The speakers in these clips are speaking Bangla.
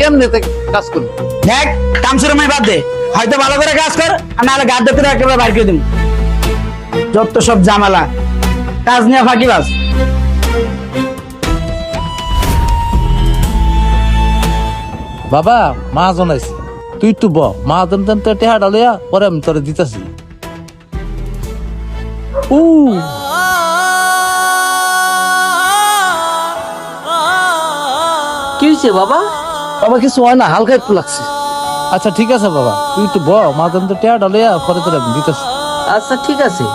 এমনিতে কাজ করবো। দেখ কাম শুরু বাদ দে, হয়তো ভালো করে কাজ কর আর নাহলে গাদ দেখতে একেবারে বাইর করে দিন। যত সব ঝামেলা, কাজ নিয়ে ফাঁকিবাজ। বাবা মহাজন আইছে, তুই একটু ব, মহাজন তো টেহা ডালিয়া পরে আমি তোরে দিতেছি। কি হয়েছে বাবা? বাবা কিছু হয় না, হালকা একটু লাগছে। আচ্ছা ঠিক আছে বাবা, তুই একটু ব, মহাজন তো টেহা ডালিয়া পরে তোরে আমি দিতেছি। আচ্ছা ঠিক আছে।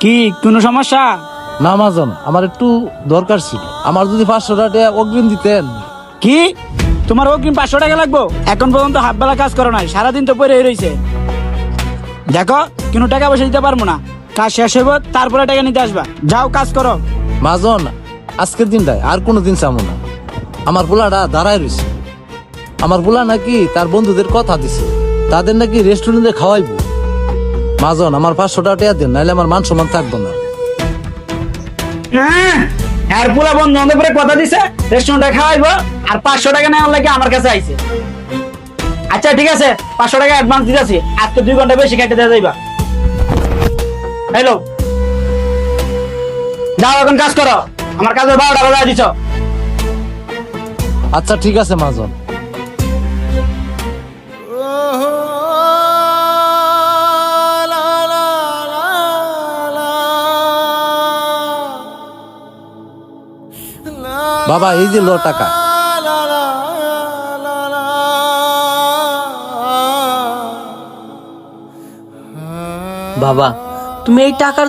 কি কোনো সমস্যা? না মহাজন, আমার একটু দরকার ছিল, আমার যদি 500 টাকা অগ্রিম দিতেন। কি তোমার অগ্রিম 500 টাকা লাগবো? এখন পর্যন্ত হাফ বেলা কাজ করো নাই, সারাদিন তো পরে রয়েছে। দেখো কোনো টাকা পয়সা দিতে পারবো না, কাজ শেষ হইব তারপরে টাকা নিতে আসবা। যাও কাজ করো। মহাজন আজকের দিনটাই আর কোনো দিন চামো না, আমার পোলাটা দাঁড়ায় রয়েছে। আমার পোলা নাকি তার বন্ধুদের কথা দিছে, তাদের নাকি রেস্টুরেন্টে খাওয়াইবো। মহাজন আমার 500 টাকা দেন, নাহলে আমার মান সম্মান থাকবো না। আর পোলা বন্ধু বান্ধব করে কথা দিছে রেস্টুরেন্টে খাওয়াইবো, আর 500 টাকা নেওয়ার লাগে আমার কাছে আইছে। আচ্ছা ঠিক আছে, 500 টাকা অ্যাডভান্স দিতেছি, আজকে 2 ঘন্টা বেশি কেটে দেওয়া যাইবা। হ্যালো, যাও এখন কাজ করো, আমার কাজের 12টা বাজায় দিছ। আচ্ছা ঠিক আছে মহাজন। বাবা এই যে লো টাকা। বাবা তুমি এই টাকার